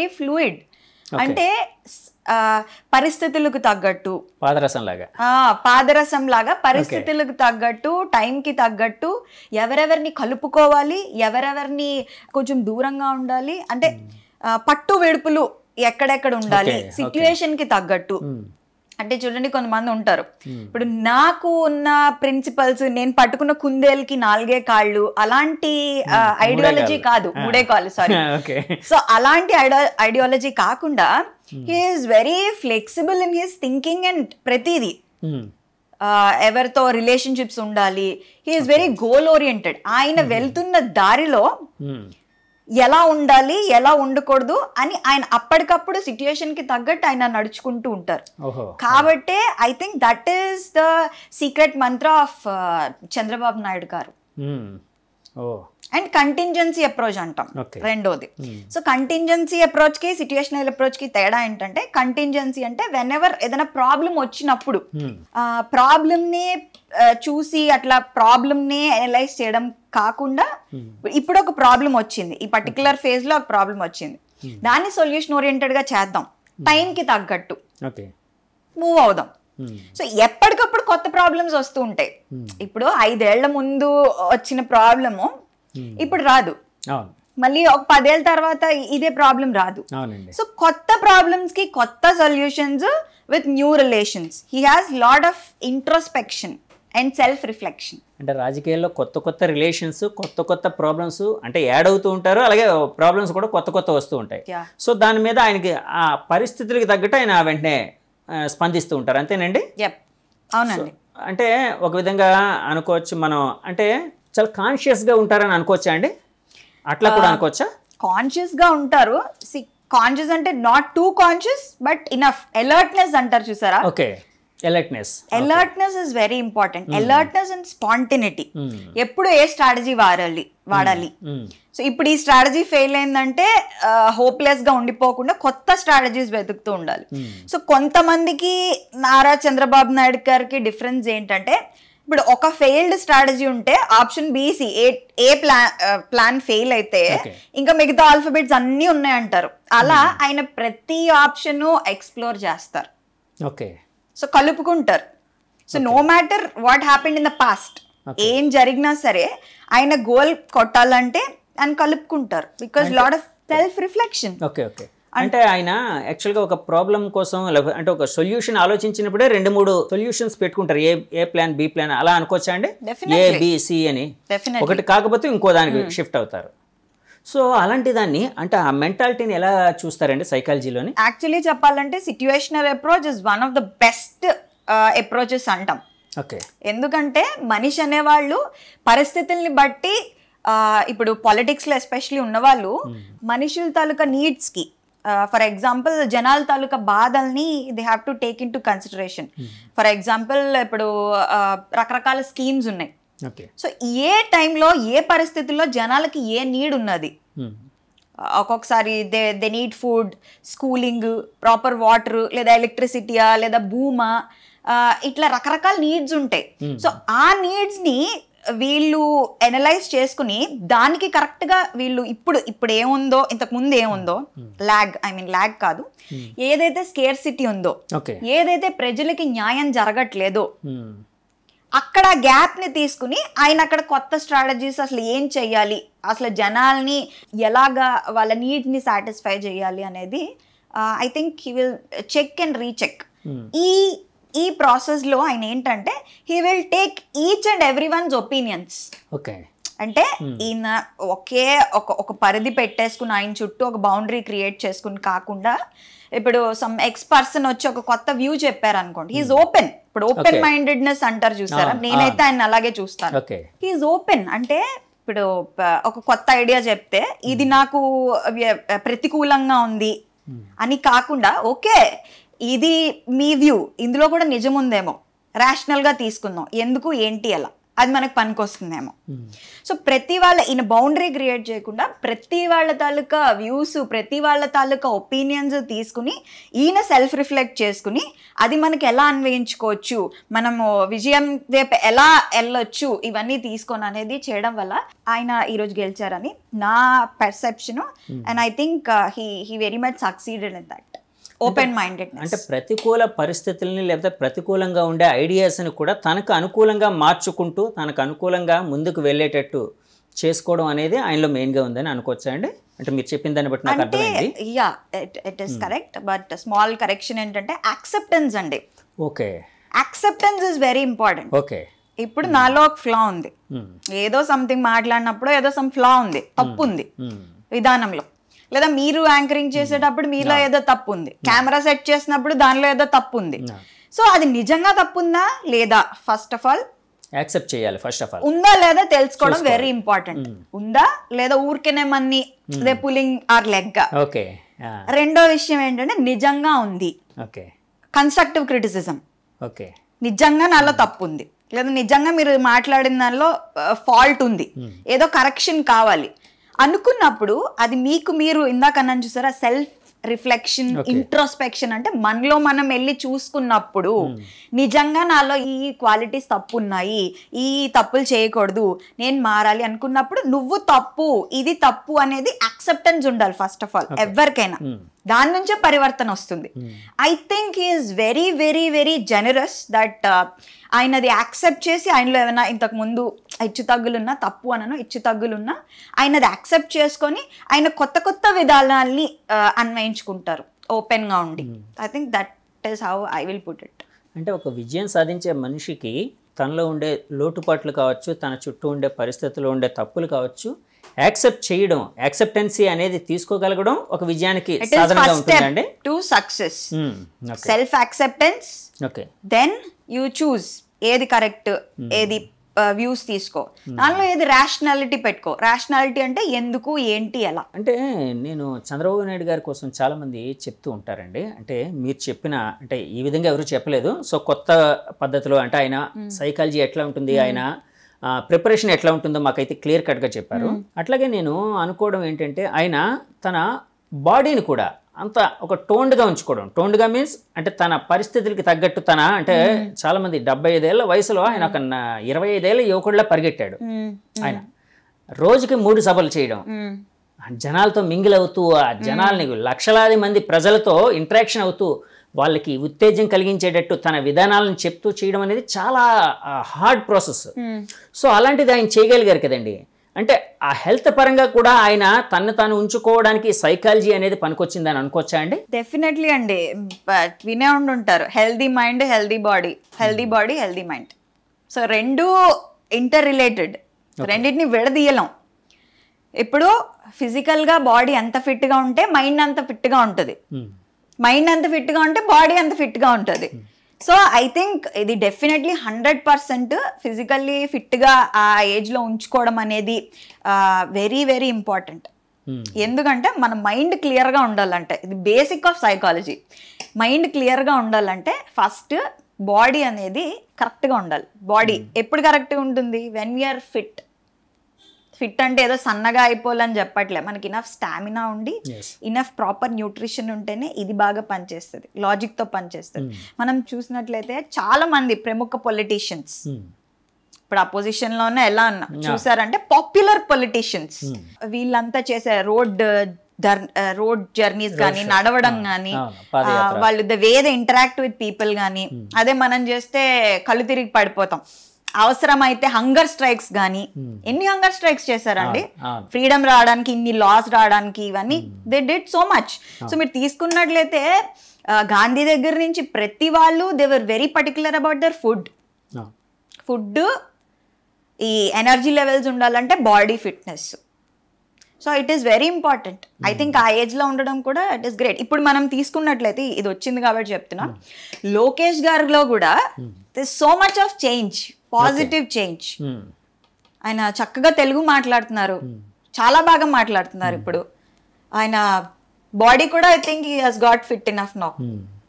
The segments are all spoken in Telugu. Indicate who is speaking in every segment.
Speaker 1: ఫ్లూయిడ్ అంటే పరిస్థితులకు తగ్గట్టు పాదరసం లాగా పరిస్థితులకు తగ్గట్టు టైంకి తగ్గట్టు ఎవరెవరిని కలుపుకోవాలి, ఎవరెవరిని కొంచెం దూరంగా ఉండాలి, అంటే పట్టు వెడుపులు ఎక్కడెక్కడ ఉండాలి సిచ్యువేషన్ కి తగ్గట్టు. అంటే చూడండి, కొంతమంది ఉంటారు, ఇప్పుడు నాకు ఉన్న ప్రిన్సిపల్స్, నేను పట్టుకున్న కుందేలుకి 4 కాళ్ళు, అలాంటి ఐడియాలజీ కాదు, 3 కాళ్ళు, సారీ. సో అలాంటి ఐడియాలజీ కాకుండా he is very flexible in his thinking and ప్రతిదీ. ఎవరితో రిలేషన్షిప్స్ ఉండాలి, he is very goal oriented. ఆయన వెళ్తున్న దారిలో ఎలా ఉండాలి, ఎలా ఉండకూడదు అని ఆయన అప్పటికప్పుడు సిచ్యుయేషన్ కి తగ్గట్టు ఆయన నడుచుకుంటూ ఉంటారు. కాబట్టి I think that is the secret Mantra of Chandrababu Naidu గారు. అండ్ కంటింజెన్సీ అప్రోచ్ అంటాం రెండోది. సో కంటింజెన్సీ అప్రోచ్ కి సిచ్యుయేషనల్ అప్రోచ్ కి తేడా ఏంటంటే, కంటింజెన్సీ అంటే వెన్ ఎవర్ ఏదైనా ప్రాబ్లం వచ్చినప్పుడు ప్రాబ్లమ్ ని చూసి అట్లా ప్రాబ్లమ్ ని అనలైజ్ చేయడం కాకుండా, ఇప్పుడు ఒక ప్రాబ్లం వచ్చింది, ఈ పర్టికులర్ ఫేజ్ లో ఒక ప్రాబ్లం వచ్చింది, దాన్ని సొల్యూషన్ ఓరియంటెడ్ గా చేద్దాం, టైం కి తగ్గట్టు మూవ్ అవుదాం. సో ఎప్పటికప్పుడు కొత్త ప్రాబ్లమ్స్ వస్తూ ఉంటాయి. ఇప్పుడు 5 ఏళ్ల ముందు వచ్చిన ప్రాబ్లము ఇప్పుడు రాదు, మళ్ళీ ఒక 10 ఏళ్ళ తర్వాత ఇదే ప్రాబ్లం రాదు. సో కొత్త ప్రాబ్లమ్స్ కి కొత్త solutions with new relations. He has lot of introspection and self reflection.
Speaker 2: అంటే రాజకీయాల్లో కొత్త కొత్త రిలేషన్స్, కొత్త కొత్త ప్రాబ్లమ్స్ అంటే యాడ్ అవుతూ ఉంటారు, అలాగే ప్రాబ్లమ్స్ కూడా కొత్త కొత్త వస్తూ ఉంటాయి. సో దాని మీద ఆయనకి ఆ పరిస్థితులకి తగ్గట్టు ఆయన వెంటనే స్పందిస్తూ ఉంటారు, అంతేనండి?
Speaker 1: అవునండి.
Speaker 2: అంటే ఒక విధంగా అనుకోవచ్చు మనం, అంటే చాలా కాన్షియస్గా ఉంటారని అనుకోవచ్చా అండి? అట్లా కూడా అనుకోవచ్చా?
Speaker 1: కాన్షియస్గా ఉంటారు. కాన్షియస్ అంటే not two conscious but enough. Alertness అంటారు చూసారా?
Speaker 2: Okay,
Speaker 1: alertness is very important. Alertness and spontaneity. ఎప్పుడు ఏ స్ట్రాటజీ వాడాలి. సో ఇప్పుడు ఈ స్ట్రాటజీ ఫెయిల్ అయిందంటే హోప్లెస్ గా ఉండిపోకుండా కొత్త స్ట్రాటజీస్ వెతుకుతూ ఉండాలి. సో కొంతమందికి నారా చంద్రబాబు నాయుడు గారికి డిఫరెన్స్ ఏంటంటే, ఇప్పుడు ఒక ఫెయిల్డ్ స్ట్రాటజీ ఉంటే option BC A plan fail అయితే ఇంకా మిగతా ఆల్ఫాబెట్స్ అన్ని ఉన్నాయంటారు. అలా ఆయన ప్రతి ఆప్షన్ ఎక్స్ప్లోర్ చేస్తారు.
Speaker 2: ఓకే,
Speaker 1: సో కలుపుకుంటారు. So no matter what happened in the past, ఏం జరిగినా సరే ఆయన గోల్ కొట్టాలంటే ఆయన కలుపుకుంటారు. Because lot of self reflection.
Speaker 2: Okay, అంటే ఆయన యాక్చువల్గా ఒక ప్రాబ్లం కోసం అంటే ఒక సొల్యూషన్ ఆలోచించినప్పుడే 2-3 సొల్యూషన్స్ పెట్టుకుంటారు. ఏ ప్లాన్, బి ప్లాన్, అలా అనుకోవచ్చా అండి? ABC అని ఒకటి కాకపోతే ఇంకో దానికి షిఫ్ట్ అవుతారు. సో అలాంటి దాన్ని, అంటే ఆ మెంటాలిటీని ఎలా చూస్తారండి సైకాలజీలోని?
Speaker 1: యాక్చువల్లీ చెప్పాలంటే situational approach is one of the best approaches అంటాం.
Speaker 2: ఓకే,
Speaker 1: ఎందుకంటే మనిషి అనేవాళ్ళు పరిస్థితుల్ని బట్టి, ఇప్పుడు పాలిటిక్స్లో ఎస్పెషలీ ఉన్నవాళ్ళు మనుషుల తాలూకా నీడ్స్కి, ఫర్ ఎగ్జాంపుల్ జనాల తాలూకా బాధల్ని they have to take in to consideration. For example ఇప్పుడు రకరకాల స్కీమ్స్ ఉన్నాయి. సో ఏ టైంలో ఏ పరిస్థితుల్లో జనాలకి ఏ నీడ్ ఉన్నది, ఒక్కొక్కసారి they need food, schooling, proper water, లేదా ఎలక్ట్రిసిటీయా, లేదా భూమా, ఇట్లా రకరకాల నీడ్స్ ఉంటాయి. సో ఆ నీడ్స్ని వీళ్ళు అనలైజ్ చేసుకుని దానికి కరెక్ట్గా వీళ్ళు ఇప్పుడు ఏముందో, ఇంతకు ముందు ఏముందో, ల్యాగ్ కాదు, ఏదైతే స్కేర్సిటీ ఉందో, ఏదైతే ప్రజలకి న్యాయం జరగట్లేదో అక్కడ గ్యాప్ ని తీసుకుని ఆయన అక్కడ కొత్త స్ట్రాటజీస్, అసలు ఏం చెయ్యాలి, అసలు జనాల్ని ఎలాగా వాళ్ళ నీడ్ ని సాటిస్ఫై చేయాలి అనేది I think he will check and recheck. ఈ ప్రాసెస్ లో ఆయన ఏంటంటే he will take each and every one's opinions. అంటే ఈయన ఒక పరిధి పెట్టేసుకుని ఆయన చుట్టూ ఒక బౌండరీ క్రియేట్ చేసుకుని కాకుండా, ఇప్పుడు సమ్ ఎక్స్ పర్సన్ వచ్చి ఒక కొత్త వ్యూ చెప్పారు అనుకోండి, హీఈస్ ఓపెన్. ఇప్పుడు ఓపెన్ మైండెడ్నెస్ అంటారు చూసారా, నేనైతే ఆయన అలాగే చూస్తాను. హీఈస్ ఓపెన్ అంటే ఇప్పుడు ఒక కొత్త ఐడియా చెప్తే ఇది నాకు ప్రతికూలంగా ఉంది అని కాకుండా, ఓకే ఇది మీ వ్యూ, ఇందులో కూడా నిజం ఉందేమో, రేషనల్ గా తీసుకుందాం, ఎందుకు ఏంటి ఎలా అది మనకు పనికొస్తుందేమో. సో ప్రతి వాళ్ళ ఈయన బౌండరీ క్రియేట్ చేయకుండా ప్రతి వాళ్ళ తాలూకా వ్యూస్, ప్రతి వాళ్ళ తాలూకా ఒపీనియన్స్ తీసుకుని ఈయన సెల్ఫ్ రిఫ్లెక్ట్ చేసుకుని అది మనకి ఎలా అన్వయించుకోవచ్చు, మనము విజయం వైపు ఎలా వెళ్ళొచ్చు, ఇవన్నీ తీసుకొని అనేది చేయడం వల్ల ఆయన ఈరోజు గెలిచారని నా perception. And I think he very much succeeded in that. Open mindedness
Speaker 2: అంటే ప్రతికూల పరిస్థితుల్ని లేకపోతే ప్రతికూలంగా ఉండే ఐడియాస్ని కూడా తనకు అనుకూలంగా మార్చుకుంటూ తనకు అనుకూలంగా ముందుకు వెళ్ళేటట్టు చేసుకోవడం అనేది ఆయనలో మెయిన్గా ఉందని అనుకోవచ్చా అండి? అంటే మీరు చెప్పిన దాన్ని బట్టి నాకు అర్థమైంది.
Speaker 1: Yeah, it is correct. But small correction ఏంటంటే యాక్సెప్టెన్స్ అండి.
Speaker 2: Okay,
Speaker 1: acceptance is very important.
Speaker 2: Okay,
Speaker 1: ఇప్పుడు నాలో ఒక ఫ్లా ఉంది, ఏదో సంథింగ్ మాట్లాడినప్పుడు ఏదో సమ్ ఫ్లా ఉంది, తప్పు ఉంది విధానంలో, లేదా మీరు యాంకరింగ్ చేసేటప్పుడు మీలో ఏదో తప్పు ఉంది, కెమెరా సెట్ చేసినప్పుడు దానిలో ఏదో తప్పు ఉంది. సో అది నిజంగా తప్పు ఉందా లేదా ఫస్ట్ ఆఫ్ ఆల్
Speaker 2: యాక్సెప్ట్ చేయాలి. ఫస్ట్ ఆఫ్ ఆల్
Speaker 1: ఉందా లేదా తెలుసుకోవడం వెరీ ఇంపార్టెంట్. ఉందా లేదా ఊరికేనే మన్ని పులింగ్ ఆర్ లెగ్.
Speaker 2: ఓకే.
Speaker 1: రెండో విషయం ఏంటంటే నిజంగా ఉంది.
Speaker 2: Okay,
Speaker 1: constructive criticism.
Speaker 2: ఓకే,
Speaker 1: నిజంగా నాలో తప్పు ఉంది, లేదా నిజంగా మీరు మాట్లాడిన దానిలో ఫాల్ట్ ఉంది, ఏదో కరెక్షన్ కావాలి అనుకున్నప్పుడు అది మీకు మీరు ఇందాక అన్నాను చూసారా, సెల్ఫ్ రిఫ్లెక్షన్, ఇంట్రోస్పెక్షన్. అంటే మనలో మనం వెళ్ళి చూసుకున్నప్పుడు నిజంగా నాలో ఈ క్వాలిటీస్ తప్పు ఉన్నాయి, ఈ తప్పులు చేయకూడదు, నేను మారాలి అనుకున్నప్పుడు నువ్వు తప్పు, ఇది తప్పు అనేది యాక్సెప్టెన్స్ ఉండాలి ఫస్ట్ ఆఫ్ ఆల్ ఎవరికైనా. దాని నుంచే పరివర్తన వస్తుంది. I think he's very very very generous that ఆయన అది యాక్సెప్ట్ చేసి ఆయనలో ఏమైనా ఇంతకు ముందు హెచ్చు తగ్గులున్నా, తప్పు అనను హెచ్చు తగ్గులున్నా ఆయన అది యాక్సెప్ట్ చేసుకొని ఆయన కొత్త కొత్త విధానాల్ని అన్వయించుకుంటారు ఓపెన్గా ఉండి. I think that is how I will put it.
Speaker 2: అంటే ఒక విజయం సాధించే మనిషికి తనలో ఉండే లోటుపాట్లు కావచ్చు, తన చుట్టూ ఉండే పరిస్థితుల్లో ఉండే తప్పులు కావచ్చు, యాక్సెప్ట్ చేయడం, యాక్సెప్టెన్సీ అనేది తీసుకోగలగడం ఒక విజయానికి సాధనంగా ఉంటుందండి.
Speaker 1: To success self acceptance.
Speaker 2: Okay,
Speaker 1: then you choose ఏది కరెక్ట్, ఏది వ్యూస్ తీసుకో, దానిలో ఏది రేషనాలిటీ పెట్టుకో. రేషనాలిటీ అంటే ఎందుకు, ఏంటి, ఎలా.
Speaker 2: అంటే నేను చంద్రబాబు నాయుడు గారి కోసం చాలామంది చెప్తూ ఉంటారండి. అంటే మీరు చెప్పిన అంటే ఈ విధంగా ఎవరు చెప్పలేదు. సో కొత్త పద్ధతిలో అంటే ఆయన సైకాలజీ ఎట్లా ఉంటుంది, ఆయన ప్రిపరేషన్ ఎట్లా ఉంటుందో మాకైతే క్లియర్ కట్గా చెప్పారు. అట్లాగే నేను అనుకోవడం ఏంటంటే ఆయన తన బాడీని కూడా అంత ఒక టోన్డ్గా ఉంచుకోవడం. టోన్డ్గా మీన్స్ అంటే తన పరిస్థితులకి తగ్గట్టు తన అంటే చాలామంది 75 ఏళ్ల వయసులో ఆయన ఒక 25 ఏళ్ల యువకుడిలా పరిగెట్టాడు. ఆయన రోజుకి 3 సభలు చేయడం, జనాలతో మింగిల్ అవుతూ ఆ జనాల్ని లక్షలాది మంది ప్రజలతో ఇంటరాక్షన్ అవుతూ వాళ్ళకి ఉత్తేజం కలిగించేటట్టు తన విధానాలను చెప్తూ చేయడం అనేది చాలా హార్డ్ ప్రాసెస్. సో అలాంటిది ఆయన చేయగలిగారు కదండి. అంటే ఆ హెల్త్ పరంగా కూడా ఆయన తను తాను ఉంచుకోవడానికి సైకాలజీ అనేది పనికొచ్చిందని అనుకోవచ్చా అండి?
Speaker 1: డెఫినెట్లీ అండి. బట్ వినే ఉండుంటారు healthy mind healthy body, healthy body healthy mind. So రెండు ఇంటర్ రిలేటెడ్, రెండింటిని విడదీయలేం. ఇప్పుడు ఫిజికల్గా బాడీ ఎంత ఫిట్గా ఉంటే మైండ్ అంత ఫిట్గా ఉంటుంది, మైండ్ అంత ఫిట్గా ఉంటే బాడీ అంత ఫిట్గా ఉంటుంది. సో ఐ థింక్ ఇది డెఫినెట్లీ 100% ఫిజికల్లీ ఫిట్గా ఆ ఏజ్లో ఉంచుకోవడం అనేది వెరీ వెరీ ఇంపార్టెంట్. ఎందుకంటే మన మైండ్ క్లియర్గా ఉండాలంటే, ఇది బేసిక్ ఆఫ్ సైకాలజీ. మైండ్ క్లియర్గా ఉండాలంటే ఫస్ట్ బాడీ అనేది కరెక్ట్గా ఉండాలి. బాడీ ఎప్పుడు కరెక్ట్గా ఉంటుంది? When we are fit. ఫిట్ అంటే ఏదో సన్నగా అయిపోవాలని చెప్పట్లే, మనకి ఇనఫ్ స్టామినా ఉండి ఇనఫ్ ప్రాపర్ న్యూట్రిషన్ ఉంటేనే ఇది బాగా పనిచేస్తుంది, లాజిక్తో పనిచేస్తుంది. మనం చూసినట్లయితే చాలా మంది ప్రముఖ పొలిటీషియన్స్ ఇప్పుడు ఆ పొజిషన్లోనే ఎలా అన్నా చూసారంటే పాపులర్ పొలిటీషియన్స్ వీళ్ళంతా చేసే రోడ్ జర్నీస్ కానీ, నడవడం కానీ, వాళ్ళు the way they interact with people కానీ, అదే మనం చేస్తే కళ్ళు తిరిగి పడిపోతాం. అవసరమైతే హంగర్ స్ట్రైక్స్ కానీ, ఎన్ని హంగర్ స్ట్రైక్స్ చేశారండి ఫ్రీడమ్ రావడానికి, ఇన్ని లాస్ రావడానికి, ఇవన్నీ they did so much. So మీరు తీసుకున్నట్లయితే గాంధీ దగ్గర నుంచి ప్రతి వాళ్ళు they were very particular about their food. ఈ ఎనర్జీ లెవెల్స్ ఉండాలంటే body fitness. So it is very important. I think ఆ ఏజ్లో ఉండడం కూడా ఇట్ ఈస్ గ్రేట్. ఇప్పుడు మనం తీసుకున్నట్లయితే ఇది వచ్చింది కాబట్టి చెప్తున్నా, లోకేష్ గారిలో కూడా this so much of change, positive change. ఆయన చక్కగా తెలుగు మాట్లాడుతున్నారు, చాలా బాగా మాట్లాడుతున్నారు. ఇప్పుడు ఆయన బాడీ కూడా I think he has got fit enough now.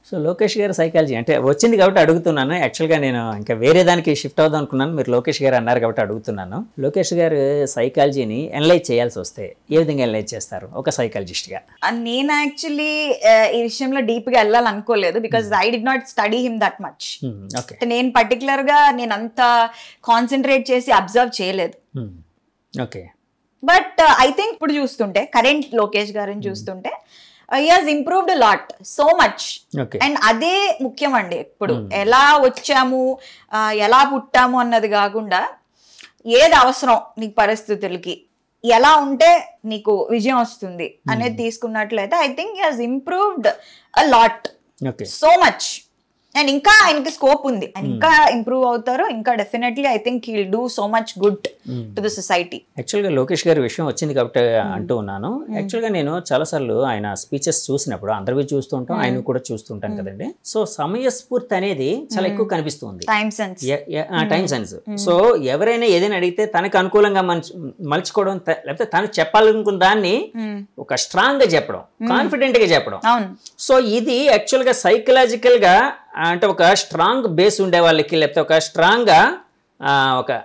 Speaker 2: So Lokesh గారు సైకాలజీ అంటే వచ్చింది కాబట్టి అడుగుతున్నాను. యాక్చువల్గా నేను ఇంకా వేరే దానికి షిఫ్ట్ అవుదాం అనుకున్నాను, మీరు లోకేష్ గారు అన్నారు కాబట్టి అడుగుతున్నాను. లోకేష్ గారు సైకాలజీని ఎనలైజ్ చేయాల్సి వస్తే ఏ విధంగా ఎనలైజ్ చేస్తారు ఒక సైకాలజిస్ట్గా?
Speaker 1: నేను యాక్చువల్లీ ఈ విషయంలో డీప్గా వెళ్ళాలనుకోలేదు, because I did not study him that much. నేను పర్టికులర్గా నేను అంత కాన్సన్ట్రేట్ చేసి అబ్జర్వ్ చేయలేదు.
Speaker 2: ఓకే.
Speaker 1: బట్ ఐ థింక్ ఇప్పుడు చూస్తుంటే కరెంట్ లోకేష్ గారిని చూస్తుంటే he has improved a lot, so much. And అదే ముఖ్యం అండి. ఇప్పుడు ఎలా వచ్చాము, ఎలా పుట్టాము అన్నది కాకుండా ఏది అవసరం నీకు పరిస్థితులకి, ఎలా ఉంటే నీకు విజయం వస్తుంది అనేది తీసుకున్నట్లయితే I think he has improved a lot, so much. And ఇంకా ఆయనకి స్కోప్ ఉంది, ఆయన ఇంకా ఇంప్రూవ్ అవుతారు, ఇంకా definitely I think he'll do so much good to the society.
Speaker 2: యాక్చువల్గా లోకేష్ గారి విషయం వచ్చింది కాబట్టి అంటూ ఉన్నాను. యాక్చువల్గా నేను చాలాసార్లు ఆయన స్పీచెస్ చూసినప్పుడు అందరివి చూస్తుంటాం, ఆయన కూడా చూస్తుంటాను కదండి. సో సమయస్ఫూర్తి అనేది చాలా ఎక్కువ కనిపిస్తుంది, టైం సెన్స్. సో ఎవరైనా ఏదైనా అడిగితే తనకు అనుకూలంగా మలుచుకోవడం, లేకపోతే తను చెప్పాలనుకున్న దాన్ని ఒక స్ట్రాంగ్ గా చెప్పడం, కాన్ఫిడెంట్ గా చెప్పడం. సో ఇది యాక్చువల్గా సైకలాజికల్ గా అంటే ఒక స్ట్రాంగ్ బేస్ ఉండే వాళ్ళకి, లేకపోతే ఒక స్ట్రాంగ్గా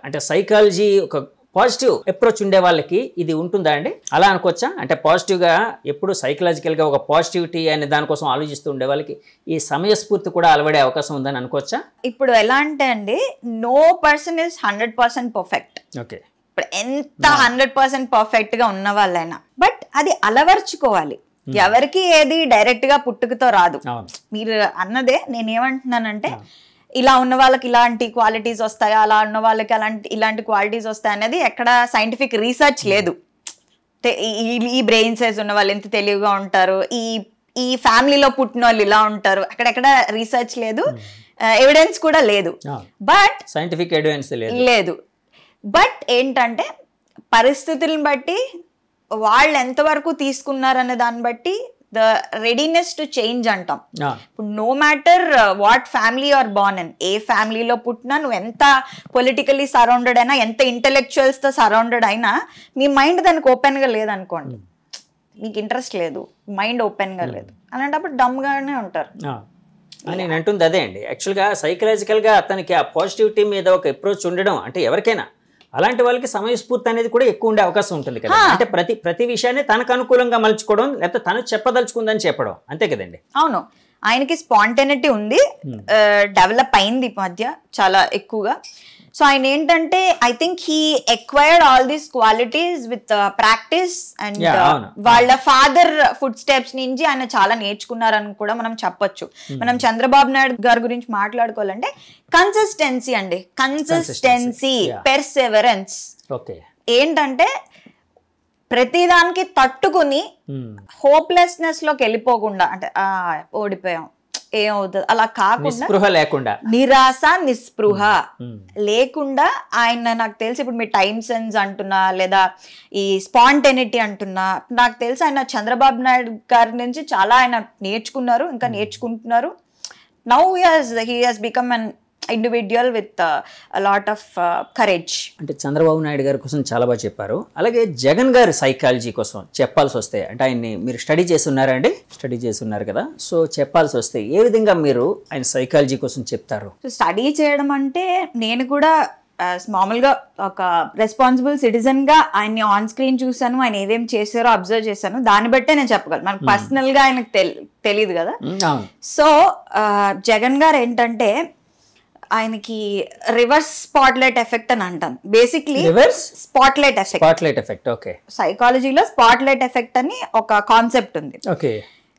Speaker 2: అంటే సైకాలజీ ఒక పాజిటివ్ అప్రోచ్ ఉండే వాళ్ళకి ఇది ఉంటుందా అండి? అలా అనుకోవచ్చా? అంటే పాజిటివ్గా ఎప్పుడు సైకలాజికల్గా ఒక పాజిటివిటీ అనే దానికోసం ఆలోచిస్తూ ఉండే వాళ్ళకి ఈ సమయస్ఫూర్తి కూడా అలవడే అవకాశం ఉందని అనుకోవచ్చా?
Speaker 1: ఇప్పుడు ఎలా అంటే అండి, no person is 100% perfect.
Speaker 2: Okay.
Speaker 1: ఇప్పుడు ఎంత 100% పర్ఫెక్ట్ గా ఉన్న వాళ్ళైనా, బట్ అది అలవర్చుకోవాలి. ఎవరికి ఏది డైరెక్ట్ గా పుట్టుకతో రాదు. మీరు అన్నదే నేనేమంటున్నానంటే, ఇలా ఉన్న వాళ్ళకి ఇలాంటి క్వాలిటీస్ వస్తాయా, అలా ఉన్న వాళ్ళకి ఇలాంటి క్వాలిటీస్ వస్తాయి అనేది ఎక్కడ సైంటిఫిక్ రీసెర్చ్ లేదు. ఈ బ్రెయిన్ సైజ్ ఉన్న వాళ్ళు ఎంత తెలివిగా ఉంటారు, ఈ ఫ్యామిలీలో పుట్టిన వాళ్ళు ఇలా ఉంటారు, అక్కడెక్కడ రీసెర్చ్ లేదు, ఎవిడెన్స్ కూడా లేదు. బట్
Speaker 2: సైంటిఫిక్ ఎవిడెన్స్
Speaker 1: లేదు. బట్ ఏంటంటే పరిస్థితులను బట్టి వాళ్ళు ఎంతవరకు తీసుకున్నారనే దాన్ని బట్టి ద రెడీనెస్ టు చేంజ్ అంటాం. ఇప్పుడు no matter what family are born in, ఏ ఫ్యామిలీలో పుట్టినా, నువ్వు ఎంత పొలిటికలీ సరౌండెడ్ అయినా, ఎంత ఇంటెలెక్చువల్స్ తో సరౌండెడ్ అయినా, మీ మైండ్ దానికి ఓపెన్ గా లేదనుకోండి, మీకు ఇంట్రెస్ట్ లేదు, మైండ్ ఓపెన్ గా లేదు, అలాంటప్పుడు డమ్ గానే ఉంటారు.
Speaker 2: నేను అంటుంది అదే అండి. యాక్చువల్గా సైకలాజికల్గా అతనికి ఆ పాజిటివిటీ మీద ఒక అప్రోచ్ ఉండడం, అంటే ఎవరికైనా అలాంటి వాళ్ళకి సమయస్ఫూర్తి అనేది కూడా ఎక్కువ ఉండే అవకాశం ఉంటుంది కదా. అంటే ప్రతి విషయాన్ని తనకు అనుకూలంగా మలుచుకోవడం, లేకపోతే తను చెప్పదలుచుకుందని చెప్పడం, అంతే కదండి.
Speaker 1: అవును, ఆయనకి స్పాంటేనిటీ ఉంది, డెవలప్ అయింది ఈ మధ్య చాలా ఎక్కువగా. సో ఆయన ఏంటంటే I think he acquired all these qualities with practice and వాళ్ళ ఫాదర్ ఫుడ్ స్టెప్స్ నుంచి ఆయన చాలా నేర్చుకున్నారని కూడా మనం చెప్పొచ్చు. మనం చంద్రబాబు నాయుడు గారి గురించి మాట్లాడుకోవాలంటే కన్సిస్టెన్సీ అండి, కన్సిస్టెన్సీ, పెర్సెవరెన్స్. ఏంటంటే ప్రతిదానికి తట్టుకుని హోప్లెస్నెస్ లోకి వెళ్ళిపోకుండా, అంటే ఓడిపోయాం ఏమవుతుంది అలా కాకుండా, నిరాశ నిస్పృహ లేకుండా ఆయన, నాకు తెలిసి ఇప్పుడు మీరు టైమ్ సెన్స్ అంటున్నా, లేదా ఈ స్పాంటేనిటీ అంటున్నా, నాకు తెలిసి ఆయన చంద్రబాబు నాయుడు గారి నుంచి చాలా ఆయన నేర్చుకున్నారు, ఇంకా నేర్చుకుంటున్నారు. Now he has become an individual with lot of courage.
Speaker 2: అంటే చంద్రబాబు నాయుడు గారి కోసం చాలా బాగా చెప్పారు. అలాగే జగన్ గారి సైకాలజీ కోసం చెప్పాల్సి వస్తే, అంటే ఆయన్ని మీరు స్టడీ చేసి ఉన్నారండి, స్టడీ చేసి ఉన్నారు కదా, సో చెప్పాల్సి వస్తే ఏ విధంగా మీరు ఆయన సైకాలజీ కోసం చెప్తారు?
Speaker 1: స్టడీ చేయడం అంటే నేను కూడా మామూలుగా ఒక రెస్పాన్సిబుల్ సిటిజన్ గా ఆయన్ని ఆన్ స్క్రీన్ చూసాను, ఆయన ఏమేమి చేశారో అబ్జర్వ్ చేశాను, దాన్ని బట్టే నేను చెప్పగలను. మనకు పర్సనల్ గా ఆయనకు తెలియదు కదా. సో జగన్ గారు ఏంటంటే ఆయనకి రివర్స్ స్పాట్లైట్ ఎఫెక్ట్ అని అంటాం. బేసిక్లీ స్పాట్లైట్ ఎఫెక్ట్,
Speaker 2: ఓకే,
Speaker 1: సైకాలజీలో స్పాట్లైట్ ఎఫెక్ట్ అని ఒక కాన్సెప్ట్ ఉంది.
Speaker 2: ఓకే.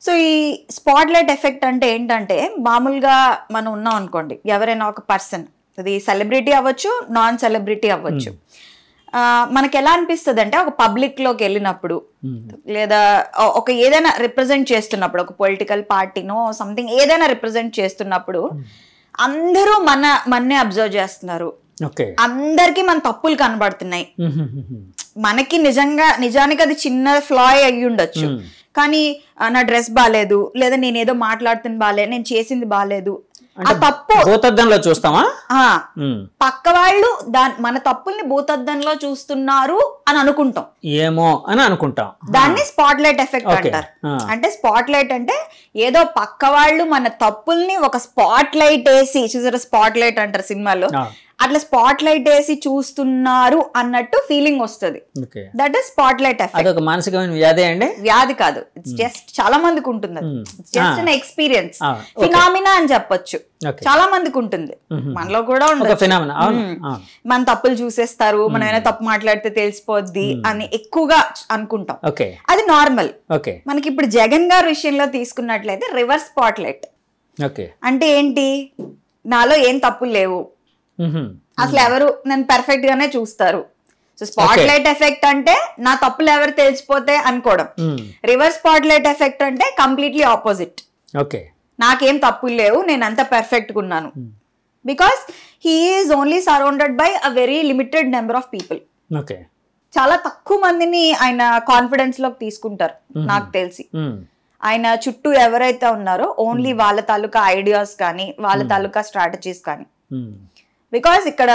Speaker 1: సో ఈ స్పాట్లైట్ ఎఫెక్ట్ అంటే ఏంటంటే, మామూలుగా మనం ఉన్నాం అనుకోండి, ఎవరైనా ఒక పర్సన్, అది సెలబ్రిటీ అవ్వచ్చు, నాన్ సెలబ్రిటీ అవ్వచ్చు, మనకి ఎలా అనిపిస్తుంది అంటే ఒక పబ్లిక్ లోకి వెళ్ళినప్పుడు, లేదా ఒక ఏదైనా రిప్రజెంట్ చేస్తున్నప్పుడు, ఒక పొలిటికల్ పార్టీనో సంథింగ్ ఏదైనా రిప్రజెంట్ చేస్తున్నప్పుడు అందరూ మన్నే అబ్జర్వ్ చేస్తున్నారు, అందరికి మన తప్పులు కనబడుతున్నాయి. మనకి నిజానికి అది చిన్న ఫ్లా అయ్యి ఉండొచ్చు, కానీ నా డ్రెస్ బాగాలేదు, లేదా నేను ఏదో మాట్లాడుతున్న బాగాలేదు, నేను చేసింది బాగాలేదు, ఆ తప్పు
Speaker 2: భూతద్దంలో చూస్తామా,
Speaker 1: పక్క వాళ్ళు మన తప్పుల్ని భూతద్దంలో చూస్తున్నారు అని అనుకుంటాం,
Speaker 2: ఏమో అని అనుకుంటాం.
Speaker 1: దాన్ని స్పాట్ లైట్ ఎఫెక్ట్ అంటారు. అంటే స్పాట్ లైట్ అంటే ఏదో పక్క వాళ్ళు మన తప్పుల్ని ఒక స్పాట్ లైట్ వేసి, చూసారా స్పాట్ లైట్ అంటారు సినిమాలో, అట్లా స్పాట్ లైట్ వేసి చూస్తున్నారు అన్నట్టు ఫీలింగ్ వస్తుంది. That is spot light effect.
Speaker 2: అదొక మానసికమైన వ్యాధి అండి?
Speaker 1: వ్యాధి కాదు, ఇట్స్ జస్ట్ చాలా మందికి ఉంటుంది, జస్ట్ అన్ ఎక్స్పీరియన్స్, ఫినామినా అని చెప్పొచ్చు. చాలా మందికి ఉంటుంది, మనలో కూడా ఉండదు. మన తప్పులు చూసేస్తారు, మనం ఏమైనా తప్పు మాట్లాడితే తెలిసిపోద్ది అని ఎక్కువగా అనుకుంటాం, అది నార్మల్. మనకి ఇప్పుడు జగన్ గారి విషయంలో తీసుకున్నట్లయితే రివర్స్ స్పాట్ లైట్ అంటే ఏంటి, నాలో ఏం తప్పులు లేవు, అసలు ఎవరు నన్ను పర్ఫెక్ట్ గానే చూస్తారు. సో స్పాట్ లైట్ ఎఫెక్ట్ అంటే నా తప్పులు ఎవరు తెలిసిపోతే అనుకోవడం. రివర్స్ స్పాట్ లైట్ ఎఫెక్ట్ అంటే కంప్లీట్లీ ఆపోజిట్, నాకేం తప్పులు లేవు, నేను అంత పర్ఫెక్ట్ గా ఉన్నాను. Because he is only surrounded by a very limited number of people. చాలా తక్కువ మందిని ఆయన కాన్ఫిడెన్స్ లోకి తీసుకుంటారు నాకు తెలిసి. ఆయన చుట్టూ ఎవరైతే ఉన్నారో ఓన్లీ వాళ్ళ తాలూకా ఐడియాస్ కానీ వాళ్ళ తాలూకా స్ట్రాటజీస్ కానీ. బికాస్ ఇక్కడ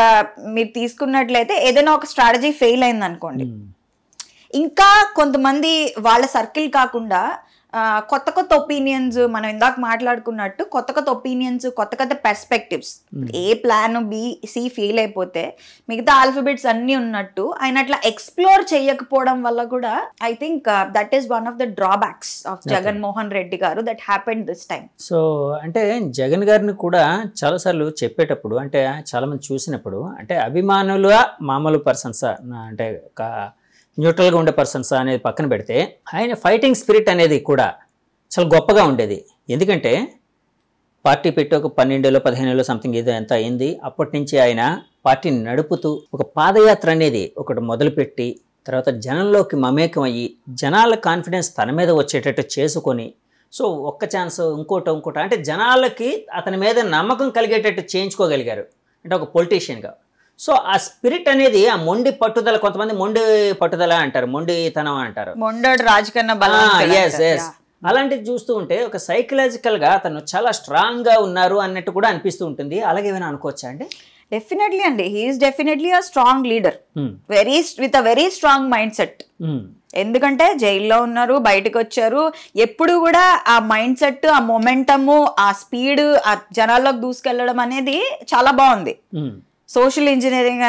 Speaker 1: మీరు తీసుకున్నట్లయితే ఏదైనా ఒక స్ట్రాటజీ ఫెయిల్ అయింది అనుకోండి, ఇంకా కొంతమంది వాళ్ళ సర్కిల్ కాకుండా కొత్త కొత్త ఒపీనియన్స్, మనం ఇందాక మాట్లాడుకున్నట్టు కొత్త కొత్త ఒపీనియన్స్, కొత్త కొత్త పర్స్పెక్టివ్స్, ఏ ప్లాన్ బి సి ఫెయిల్ అయిపోతే మిగతా ఆల్ఫాబెట్స్ అన్ని ఉన్నట్టు ఆయన అట్లా ఎక్స్ప్లోర్ చేయకపోవడం వల్ల కూడా I think that is one of the drawbacks of Jaganmohan Reddy గారు that happened this time.
Speaker 2: So అంటే జగన్ గారిని కూడా చాలాసార్లు చెప్పేటప్పుడు, అంటే చాలా మంది చూసినప్పుడు, అంటే అభిమానులుగా మామూలు పర్సన్సా, అంటే న్యూట్రల్గా ఉండే పర్సన్స్ అనేది పక్కన పెడితే ఆయన ఫైటింగ్ స్పిరిట్ అనేది కూడా చాలా గొప్పగా ఉండేది. ఎందుకంటే పార్టీ పెట్టి ఒక 12-15 సంథింగ్ ఏదో ఎంత అయింది, అప్పటి నుంచి ఆయన పార్టీని నడుపుతూ ఒక పాదయాత్ర అనేది ఒకటి మొదలుపెట్టి, తర్వాత జనంలోకి మమేకం అయ్యి జనాల కాన్ఫిడెన్స్ తన మీద వచ్చేటట్టు చేసుకొని, సో ఒక్క ఛాన్స్ ఇంకోటి అంటే జనాలకి అతని మీద నమ్మకం కలిగేటట్టు చేయించుకోగలిగారు, అంటే ఒక పొలిటీషియన్గా. సో ఆ స్పిరిట్ అనేది, ఆ మొండి పట్టుదల, కొంతమంది మొండి పట్టుదల అంటారు, మొండితనం అంటారు, అలాంటిది చూస్తూ ఉంటే ఒక సైకలాజికల్గా అతను చాలా స్ట్రాంగ్గా ఉన్నారు అన్నట్టు కూడా అనిపిస్తూ ఉంటుంది. అలాగే ఏమైనా అనుకోవచ్చా అండి?
Speaker 1: డెఫినెట్లీ అండి, he's definitely a strong leader, with a very strong mindset. ఎందుకంటే జైల్లో ఉన్నారు, బయటకు వచ్చారు, ఎప్పుడు కూడా ఆ మైండ్ సెట్, ఆ మొమెంటము, ఆ స్పీడ్, ఆ జనాల్లోకి దూసుకెళ్లడం అనేది చాలా బాగుంది. Social engineering